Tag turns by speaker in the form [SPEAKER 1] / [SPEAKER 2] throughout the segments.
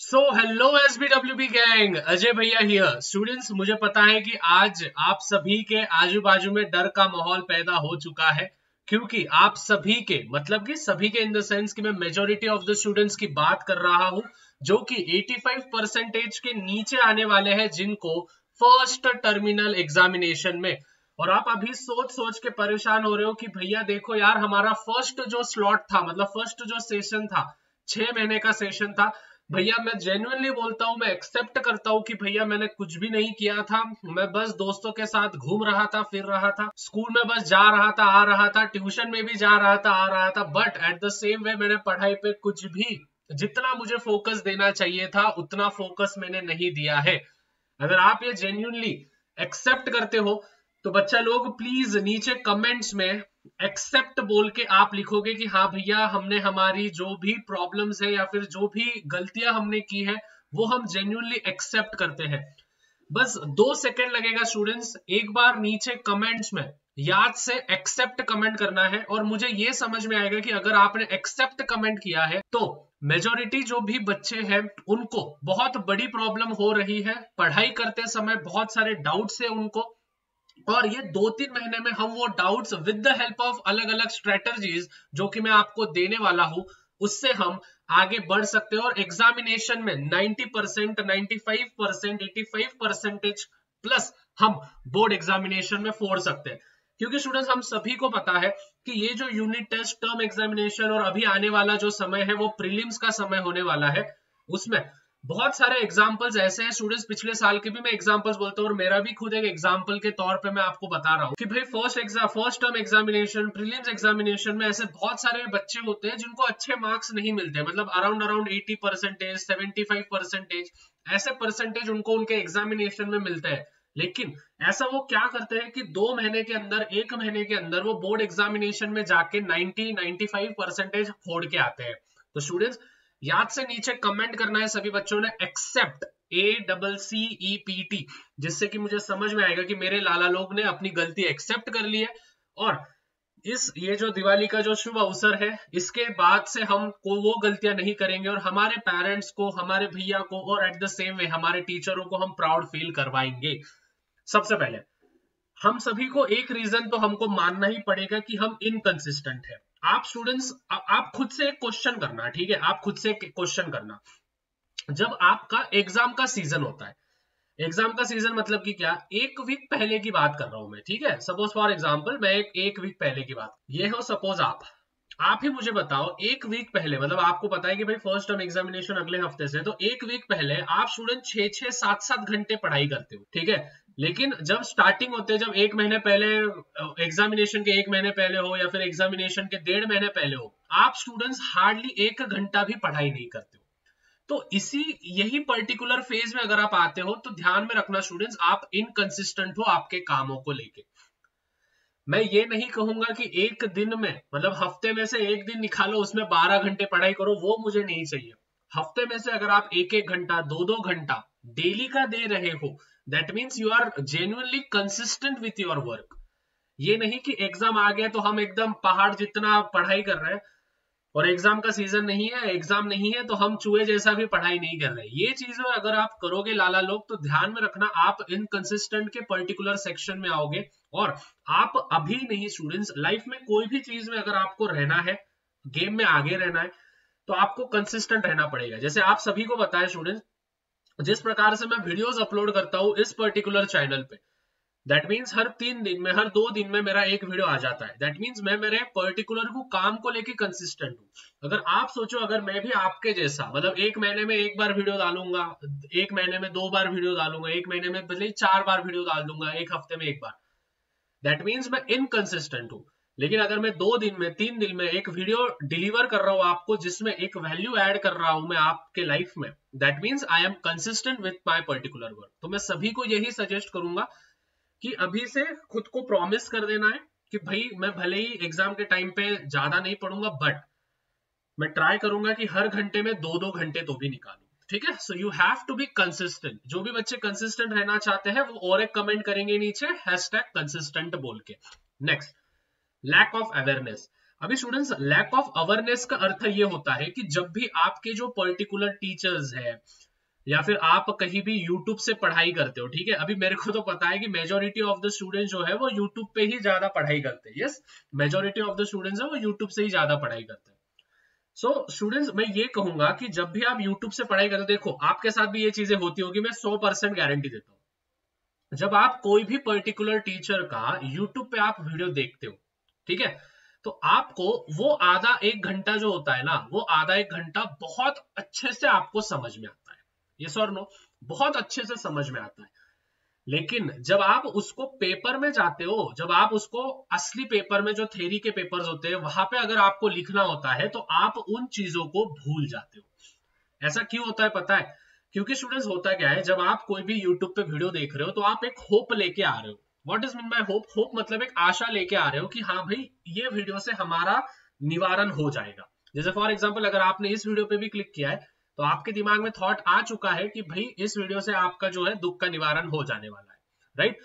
[SPEAKER 1] So hello SBWB gang, Ajay भैया here. Students, मुझे पता है कि आज आप सभी के आजू बाजू में डर का माहौल पैदा हो चुका है, क्योंकि आप सभी के मतलब कि सभी के इन द सेंस कि मैं मेजोरिटी ऑफ द स्टूडेंट्स की बात कर रहा हूं जो कि 85% के नीचे आने वाले हैं, जिनको फर्स्ट टर्मिनल एग्जामिनेशन में। और आप अभी सोच सोच के परेशान हो रहे हो कि भैया देखो यार, हमारा फर्स्ट जो स्लॉट था, मतलब फर्स्ट जो सेशन था, 6 महीने का सेशन था। भैया मैं जेन्युइनली बोलता हूँ, मैं एक्सेप्ट करता हूँ कि भैया मैंने कुछ भी नहीं किया था। मैं बस दोस्तों के साथ घूम रहा था, फिर रहा था, स्कूल में बस जा रहा था, आ रहा था, ट्यूशन में भी जा रहा था, आ रहा था। But at the same way मैंने पढ़ाई पे कुछ भी, जितना मुझे फोकस देना चाहिए था उतना फोकस मैंने नहीं दिया है। अगर आप ये जेन्युइनली एक्सेप्ट करते हो तो बच्चा लोग प्लीज नीचे कमेंट्स में एक्सेप्ट बोल के आप लिखोगे कि हाँ भैया, हमने हमारी जो भी प्रॉब्लम्स है या फिर जो भी गलतियां हमने की है वो हम जेन्युइनली एक्सेप्ट करते हैं। बस 2 सेकंड लगेगा स्टूडेंट्स, एक बार नीचे कमेंट्स में याद से एक्सेप्ट कमेंट करना है और मुझे ये समझ में आएगा कि अगर आपने एक्सेप्ट कमेंट किया है तो मेजोरिटी जो भी बच्चे हैं उनको बहुत बड़ी प्रॉब्लम हो रही है, पढ़ाई करते समय बहुत सारे डाउट्स है उनको। और ये 2-3 महीने में हम वो doubts with the help of अलग अलग स्ट्रेटजीज जो कि मैं आपको देने वाला हूं, उससे हम आगे बढ़ सकते हैं और एग्जामिनेशन में 90%, 95%, 85% प्लस हम बोर्ड एग्जामिनेशन में फोड़ सकते हैं। क्योंकि स्टूडेंट्स, हम सभी को पता है कि ये जो यूनिट टेस्ट, टर्म एग्जामिनेशन और अभी आने वाला जो समय है वो प्रीलिम्स का समय होने वाला है। उसमें बहुत सारे एग्जाम्पल्स ऐसे हैं स्टूडेंट्स, पिछले साल के भी मैं एग्जाम्पल्स बोलता हूँ और मेरा भी खुद एक एग्जाम्पल के तौर पे मैं आपको बता रहा हूँ कि भाई first term examination, prelims examination में ऐसे बहुत सारे बच्चे होते हैं जिनको अच्छे मार्क्स नहीं मिलते, मतलब अराउंड 80%, 75%, ऐसे परसेंटेज उनको उनके एग्जामिनेशन में मिलते हैं। लेकिन ऐसा वो क्या करते हैं कि 2 महीने के अंदर, 1 महीने के अंदर वो बोर्ड एग्जामिनेशन में जाके 90-95% फोड़ के आते हैं। तो स्टूडेंट्स, याद से नीचे कमेंट करना है सभी बच्चों ने एक्सेप्ट, ACCEPT, जिससे कि मुझे समझ में आएगा कि मेरे लाला लोग ने अपनी गलती एक्सेप्ट कर ली है। और ये जो दिवाली का जो शुभ अवसर है, इसके बाद से हम को वो गलतियां नहीं करेंगे और हमारे पेरेंट्स को, हमारे भैया को और एट द सेम वे हमारे टीचरों को हम प्राउड फील करवाएंगे। सबसे पहले हम सभी को एक रीजन तो हमको मानना ही पड़ेगा कि हम इनकंसिस्टेंट है। आप स्टूडेंट्स, आप खुद से एक क्वेश्चन करना, ठीक है, आप खुद से एक क्वेश्चन करना। जब आपका एग्जाम का सीजन होता है, एग्जाम का सीजन मतलब कि क्या, एक वीक पहले की बात कर रहा हूं मैं, ठीक है, सपोज फॉर एग्जांपल मैं एक वीक पहले की बात, ये हो सपोज आप ही मुझे बताओ, एक वीक पहले, मतलब आपको पता है कि भाई फर्स्ट टर्म एग्जामिनेशन अगले हफ्ते से, तो एक वीक पहले आप स्टूडेंट 6-6, 7-7 घंटे पढ़ाई करते हो, ठीक है। लेकिन जब स्टार्टिंग होते हैं, जब 1 महीने पहले, एग्जामिनेशन के 1 महीने पहले हो या फिर एग्जामिनेशन के 1.5 महीने पहले हो, आप स्टूडेंट्स हार्डली 1 घंटा भी पढ़ाई नहीं करते हो। तो यही पर्टिकुलर फेज में अगर आप आते हो तो ध्यान में रखना स्टूडेंट्स, आप इनकंसिस्टेंट हो आपके कामों को लेके। मैं ये नहीं कहूंगा कि एक दिन में, मतलब हफ्ते में से एक दिन निकालो उसमें 12 घंटे पढ़ाई करो, वो मुझे नहीं चाहिए। हफ्ते में से अगर आप 1-1 घंटा, 2-2 घंटा डेली का दे रहे हो, that means you are genuinely consistent with your work. ये नहीं कि एग्जाम आ गया तो हम एकदम पहाड़ जितना पढ़ाई कर रहे हैं और एग्जाम का सीजन नहीं है, एग्जाम नहीं है तो हम चूहे जैसा भी पढ़ाई नहीं कर रहे। ये चीजें अगर आप करोगे लाला लोग, तो ध्यान में रखना आप इनकंसिस्टेंट के पर्टिकुलर सेक्शन में आओगे। और आप अभी नहीं स्टूडेंट्स, लाइफ में कोई भी चीज में अगर आपको रहना है, गेम में आगे रहना है, तो आपको कंसिस्टेंट रहना पड़ेगा। जैसे आप सभी को पता है स्टूडेंट्स, जिस प्रकार से मैं वीडियोस अपलोड करता हूं इस पर्टिकुलर चैनल पे, दैट मीन्स हर 3 दिन में, हर 2 दिन में मेरा एक वीडियो आ जाता है। दैट मीन्स मैं मेरे पर्टिकुलर को काम को लेके कंसिस्टेंट हूँ। अगर आप सोचो, अगर मैं भी आपके जैसा, मतलब 1 महीने में 1 बार वीडियो डालूंगा, 1 महीने में 2 बार वीडियो डालूंगा, 1 महीने में भले 4 बार वीडियो डाल दूंगा, एक हफ्ते में 1 बार, दैट मीन्स मैं इनकंसिस्टेंट हूँ। लेकिन अगर मैं 2 दिन में, 3 दिन में एक वीडियो डिलीवर कर रहा हूँ आपको, जिसमें एक वैल्यू ऐड कर रहा हूं मैं आपके लाइफ में, that means I am consistent with my particular work. तो मैं सभी को यही सजेस्ट करूंगा कि अभी से खुद को प्रॉमिस कर देना है कि भाई मैं भले ही एग्जाम के टाइम पे ज्यादा नहीं पढ़ूंगा, बट मैं ट्राई करूंगा कि हर घंटे में 2-2 घंटे तो भी निकालूं, ठीक है। So you have to be consistent. जो भी बच्चे कंसिस्टेंट रहना चाहते हैं वो और एक कमेंट करेंगे नीचे, #कंसिस्टेंट बोल के। Next, lack of awareness. अभी स्टूडेंट्स लैक ऑफ अवेयरनेस का अर्थ ये होता है कि जब भी आपके जो पर्टिकुलर टीचर्स है या फिर आप कहीं भी YouTube से पढ़ाई करते हो, ठीक है, अभी मेरे को तो पता है कि मेजोरिटी ऑफ द स्टूडेंट्स जो है वो YouTube पे ही ज्यादा पढ़ाई करते हैं। Yes, majority of the students है वो YouTube से ही ज्यादा पढ़ाई करते हैं। सो स्टूडेंट्स, मैं ये कहूंगा कि जब भी आप YouTube से पढ़ाई करते हो, देखो आपके साथ भी ये चीजें होती होगी, मैं 100% गारंटी देता हूँ। जब आप कोई भी पर्टिकुलर टीचर का YouTube पे आप वीडियो देखते हो, ठीक है, तो आपको वो आधा एक घंटा जो होता है ना, वो आधा एक घंटा बहुत अच्छे से आपको समझ में आता है। यस और नो, बहुत अच्छे से समझ में आता है। लेकिन जब आप उसको पेपर में जाते हो, जब आप उसको असली पेपर में, जो थ्योरी के पेपर्स होते हैं, वहां पे अगर आपको लिखना होता है तो आप उन चीजों को भूल जाते हो। ऐसा क्यों होता है पता है? क्योंकि स्टूडेंट्स होता क्या है, जब आप कोई भी यूट्यूब पे वीडियो देख रहे हो तो आप एक होप लेके आ रहे हो। What is mean by hope? Hope मतलब एक आशा लेके आ रहे हो कि हाँ भाई, ये वीडियो से हमारा निवारण हो जाएगा। जैसे फॉर एग्जाम्पल, अगर आपने इस वीडियो पे भी क्लिक किया है तो आपके दिमाग में थॉट आ चुका है कि भाई इस वीडियो से आपका जो है दुख का निवारण हो जाने वाला है, राइट?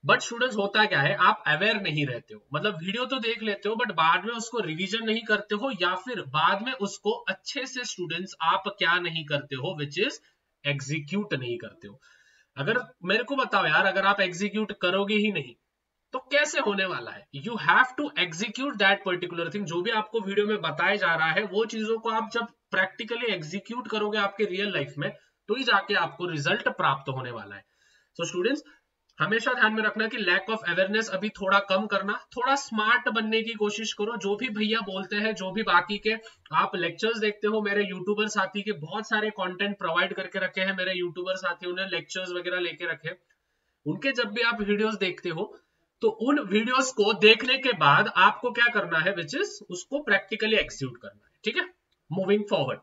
[SPEAKER 1] बट स्टूडेंट्स होता क्या है, आप अवेयर नहीं रहते हो, मतलब वीडियो तो देख लेते हो बट बाद में उसको रिवीजन नहीं करते हो, या फिर बाद में उसको अच्छे से स्टूडेंट्स आप क्या नहीं करते हो, विच इज एग्जीक्यूट नहीं करते हो। अगर मेरे को बताओ यार, अगर आप एग्जीक्यूट करोगे ही नहीं तो कैसे होने वाला है? You have to execute that particular thing. जो भी आपको वीडियो में बताया जा रहा है वो चीजों को आप जब प्रैक्टिकली एग्जीक्यूट करोगे आपके रियल लाइफ में, तो ही जाके आपको रिजल्ट प्राप्त होने वाला है। तो स्टूडेंट्स, हमेशा ध्यान में रखना कि लैक ऑफ अवेयरनेस अभी थोड़ा कम करना, थोड़ा स्मार्ट बनने की कोशिश करो। जो भी भैया बोलते हैं, जो भी बाकी के आप लेक्चर्स देखते हो, मेरे यूट्यूबर साथी के बहुत सारे कंटेंट प्रोवाइड करके रखे हैं, मेरे यूट्यूबर साथियों ने लेक्चर्स वगैरह लेके रखे, उनके जब भी आप वीडियोस देखते हो तो उन वीडियोस को देखने के बाद आपको क्या करना है, विच इज उसको प्रैक्टिकली एग्जीक्यूट करना है, ठीक है। Moving forward,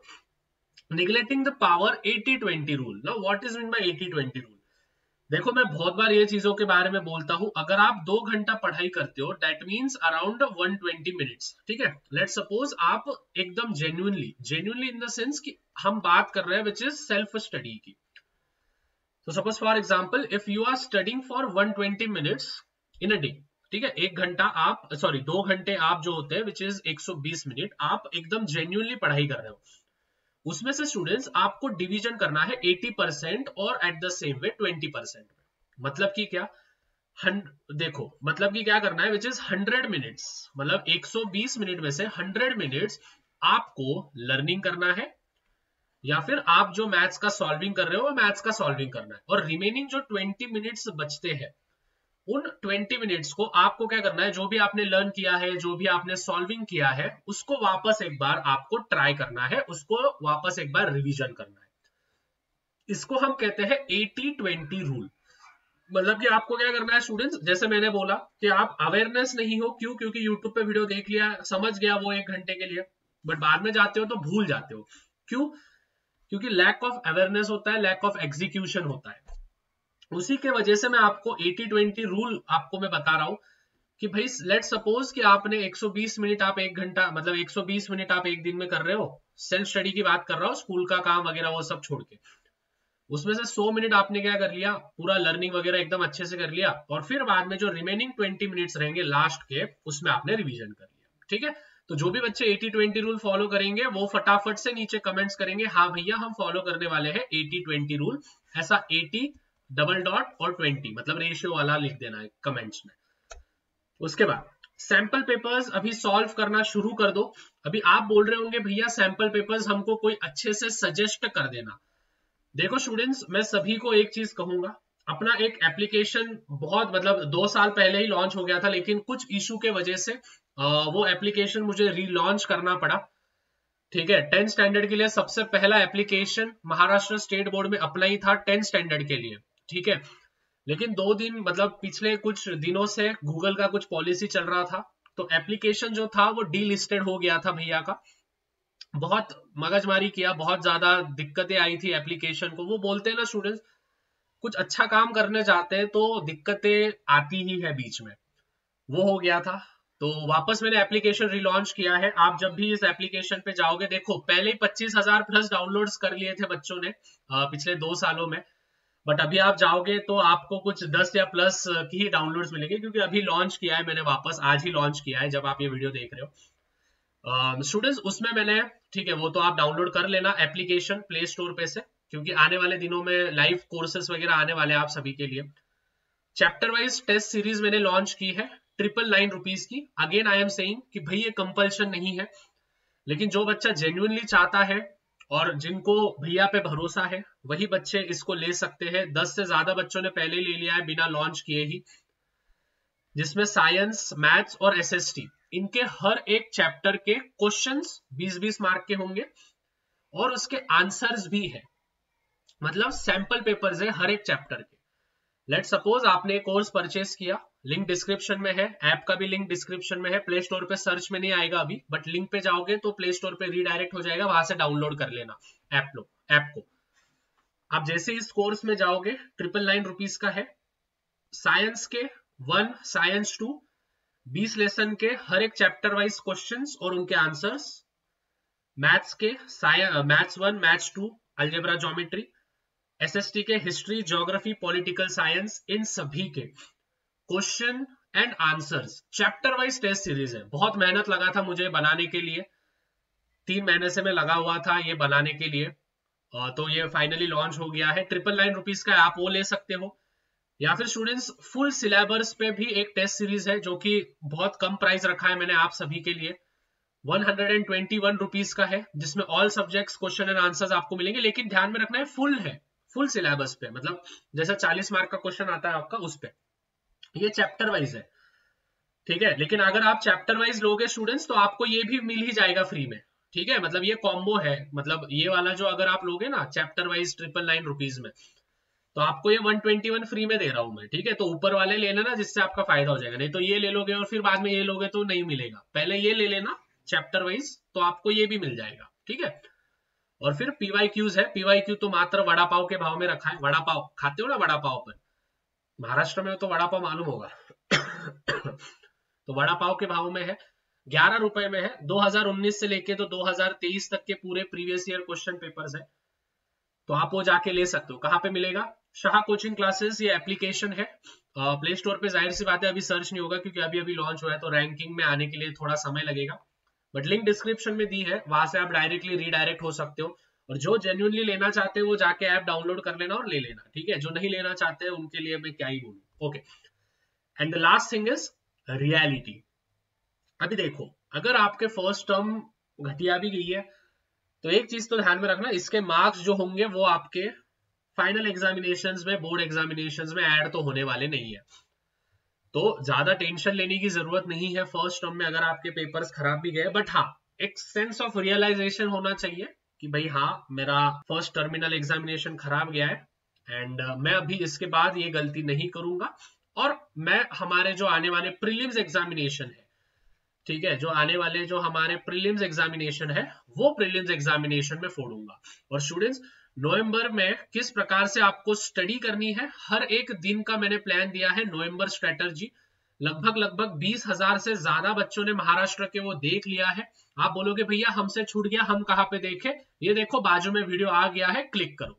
[SPEAKER 1] neglecting the power 80-20 rule. Now what is mean by 80-20 rule? देखो, मैं बहुत बार ये चीजों के बारे में बोलता हूं। अगर आप 2 घंटा पढ़ाई करते हो, दैट मीन्स अराउंड 120 मिनट्स, ठीक है। लेट्स सपोज आप एकदम जेन्युइनली इन द सेंस कि हम बात कर रहे हैं विच इज सेल्फ स्टडी की। तो suppose for example, if you are studying for 120 minutes in a day, ठीक है, 1 घंटा आप, सॉरी 2 घंटे आप जो होते हैं विच इज 120 मिनट, आप एकदम जेन्युइनली पढ़ाई कर रहे हो। उसमें से स्टूडेंट्स आपको डिवीजन करना है 80% और एट द सेम वे 20%। मतलब कि क्या, देखो मतलब कि क्या करना है, विच इज 100 मिनट्स, मतलब 120 मिनट में से 100 मिनट्स आपको लर्निंग करना है, या फिर आप जो मैथ्स का सॉल्विंग कर रहे हो वो मैथ्स का सॉल्विंग करना है। और रिमेनिंग जो 20 मिनट्स बचते हैं, उन 20 मिनट्स को आपको क्या करना है, जो भी आपने लर्न किया है, जो भी आपने सॉल्विंग किया है, उसको वापस एक बार आपको ट्राई करना है, उसको वापस एक बार रिवीजन करना है। इसको हम कहते हैं 80-20 रूल। मतलब कि आपको क्या करना है स्टूडेंट्स, जैसे मैंने बोला कि आप अवेयरनेस नहीं हो, क्यों? क्योंकि यूट्यूब पे वीडियो देख लिया, समझ गया वो 1 घंटे के लिए, बट बाद में जाते हो तो भूल जाते हो। क्यों? क्योंकि लैक ऑफ अवेयरनेस होता है, लैक ऑफ एग्जीक्यूशन होता है। उसी के वजह से मैं आपको 80-20 रूल आपको मैं बता रहा हूं कि भाई लेट सपोज कि आपने 120 मिनट आप 1 घंटा, मतलब 120 मिनट आप एक दिन में कर रहे हो, सेल्फ स्टडी की बात कर रहा हूं, स्कूल का काम वगैरह वो सब छोड़ के। उसमें से 100 मिनट आपने क्या कर लिया, पूरा लर्निंग वगैरह एकदम अच्छे से कर लिया, और फिर बाद में जो रिमेनिंग 20 मिनट्स रहेंगे लास्ट के, उसमें आपने रिवीजन कर लिया, ठीक है। तो जो भी बच्चे 80-20 रूल फॉलो करेंगे वो फटाफट से नीचे कमेंट्स करेंगे, हाँ भैया हम फॉलो करने वाले हैं 80-20 रूल। ऐसा 80 डबल डॉट और 20 मतलब रेशियो वाला लिख देना है कमेंट्स में। उसके बाद सैंपल पेपर्स अभी सॉल्व करना शुरू कर दो। अभी आप बोल रहे होंगे भैया सैंपल पेपर्स हमको कोई अच्छे से सजेस्ट कर देना। देखो स्टूडेंट्स, मैं सभी को एक चीज कहूंगा, अपना एक एप्लीकेशन बहुत, मतलब 2 साल पहले ही लॉन्च हो गया था, लेकिन कुछ इशू के वजह से वो एप्लीकेशन मुझे रीलॉन्च करना पड़ा, ठीक है। 10th स्टैंडर्ड के लिए सबसे पहला एप्लीकेशन महाराष्ट्र स्टेट बोर्ड में अपना ही था 10th स्टैंडर्ड के लिए, ठीक है। लेकिन 2 दिन, मतलब पिछले कुछ दिनों से गूगल का कुछ पॉलिसी चल रहा था, तो एप्लीकेशन जो था वो डीलिस्टेड हो गया था भैया का। बहुत मगजमारी किया, बहुत ज्यादा दिक्कतें आई थी एप्लीकेशन को। वो बोलते हैं ना स्टूडेंट्स, कुछ अच्छा काम करने जाते हैं तो दिक्कतें आती ही है बीच में, वो हो गया था। तो वापस मैंने एप्लीकेशन रिलॉन्च किया है। आप जब भी इस एप्लीकेशन पे जाओगे, देखो पहले ही 25,000 प्लस डाउनलोड्स कर लिए थे बच्चों ने पिछले 2 सालों में, बट अभी आप जाओगे तो आपको कुछ 10 या प्लस की ही डाउनलोड्स मिलेंगे, क्योंकि अभी लॉन्च किया है मैंने, वापस आज ही लॉन्च किया है जब आप ये वीडियो देख रहे हो। स्टूडेंट्स उसमें मैंने, ठीक है, वो तो आप डाउनलोड कर लेना एप्लीकेशन प्ले स्टोर पे से, क्योंकि आने वाले दिनों में लाइव कोर्सेस वगैरह आने वाले हैं आप सभी के लिए। चैप्टर वाइज टेस्ट सीरीज मैंने लॉन्च की है 999 रुपीज की। अगेन आई एम सेइंग कि भाई ये कंपल्शन नहीं है, लेकिन जो बच्चा जेन्युइनली चाहता है और जिनको भैया पे भरोसा है वही बच्चे इसको ले सकते हैं। 10 से ज्यादा बच्चों ने पहले ले लिया है बिना लॉन्च किए ही, जिसमें साइंस, मैथ्स और एसएसटी इनके हर एक चैप्टर के क्वेश्चंस 20-20 मार्क के होंगे और उसके आंसर्स भी है, मतलब सैंपल पेपर्स है हर एक चैप्टर के। लेट सपोज आपने कोर्स परचेस किया, लिंक डिस्क्रिप्शन में है, ऐप का भी लिंक डिस्क्रिप्शन में है, प्ले स्टोर पे सर्च में नहीं आएगा अभी, बट लिंक पे जाओगे तो प्ले स्टोर पे रीडायरेक्ट हो जाएगा, वहां से डाउनलोड कर लेना ऐप को। आप जैसे इस कोर्स में जाओगे 999 रुपीज का है। साइंस के 1, साइंस 2, 20 लेसन के हर एक चैप्टर वाइज क्वेश्चंस और उनके आंसर्स। मैथ्स के maths 1, maths 2, algebra, geometry. SST के हिस्ट्री, ज्योग्राफी, पॉलिटिकल साइंस, इन सभी के question and answers chapter wise test series है। बहुत मेहनत लगा था मुझे बनाने के लिए, 3 महीने से मैं लगा हुआ था ये बनाने के लिए, तो ये फाइनली लॉन्च हो गया है। 999 रुपीज का आप वो ले सकते हो, या फिर स्टूडेंट्स फुल सिलेबस पे भी एक टेस्ट सीरीज है जो कि बहुत कम प्राइस रखा है मैंने आप सभी के लिए, 121 रुपीज का है, जिसमें all subjects question and answers आपको मिलेंगे। लेकिन ध्यान में रखना है फुल है, फुल सिलेबस पे, मतलब जैसा 40 मार्क का क्वेश्चन आता है आपका उस पे, ये चैप्टर वाइज है, ठीक है। लेकिन अगर आप चैप्टर वाइज लोगे स्टूडेंट्स तो आपको ये भी मिल ही जाएगा फ्री में, ठीक है। मतलब ये कॉम्बो है, मतलब ये वाला जो अगर आप लोगे ना चैप्टर वाइज 999 रुपीज में, तो आपको ये 121 फ्री में दे रहा हूं मैं, ठीक है। तो ऊपर वाले ले लेना जिससे आपका फायदा हो जाएगा, नहीं तो ये ले लोगे और फिर बाद में ये लोगे तो नहीं मिलेगा। पहले ये ले लेना चैप्टर वाइज, तो आपको ये भी मिल जाएगा, ठीक है। और फिर पीवाईक्यूज है, पीवाईक्यू तो मात्र वड़ा पाव के भाव में रखा है। वड़ा पाव खाते हो ना, वड़ा पाव पर महाराष्ट्र में तो वड़ा पाव मालूम होगा तो वड़ा पाव के भाव में है, 11 रुपए में है। 2019 से लेके तो 2023 तक के पूरे प्रीवियस ईयर क्वेश्चन पेपर्स है, तो आप वो जाके ले सकते हो। कहाँ पे मिलेगा? शाह कोचिंग क्लासेस, ये एप्लीकेशन है प्ले स्टोर पे। जाहिर सी बात है अभी सर्च नहीं होगा क्योंकि अभी लॉन्च हुआ है, तो रैंकिंग में आने के लिए थोड़ा समय लगेगा, बट लिंक डिस्क्रिप्शन में दी है, वहां से आप डायरेक्टली रीडायरेक्ट हो सकते हो। और जो जेन्युइनली लेना चाहते हो वो जाके ऐप डाउनलोड कर लेना और ले लेना, ठीक है। जो नहीं लेना चाहते उनके लिए मैं क्या ही बोलूं, okay. And the last thing is reality. अभी देखो, अगर आपके फर्स्ट टर्म घटिया भी गई है तो एक चीज तो ध्यान में रखना, इसके मार्क्स जो होंगे वो आपके फाइनल एग्जामिनेशंस में, बोर्ड एग्जामिनेशंस में ऐड तो होने वाले नहीं है, तो ज्यादा टेंशन लेने की जरूरत नहीं है फर्स्ट टर्म में अगर आपके पेपर्स खराब भी गए। बट हाँ, एक सेंस ऑफ रियलाइजेशन होना चाहिए कि भाई हाँ, मेरा फर्स्ट टर्मिनल एग्जामिनेशन खराब गया है एंड मैं अभी इसके बाद ये गलती नहीं करूंगा, और मैं हमारे जो आने वाले प्रीलिम्स एग्जामिनेशन है, ठीक है, जो आने वाले जो हमारे प्रीलिम्स एग्जामिनेशन है वो प्रीलिम्स एग्जामिनेशन में फोड़ूंगा। और स्टूडेंट्स, नवंबर में किस प्रकार से आपको स्टडी करनी है, हर एक दिन का मैंने प्लान दिया है। नवंबर स्ट्रेटजी लगभग 20,000 से ज्यादा बच्चों ने महाराष्ट्र के वो देख लिया है। आप बोलोगे भैया हमसे छूट गया, हम कहाँ पे देखे? ये देखो बाजू में वीडियो आ गया है, क्लिक करो।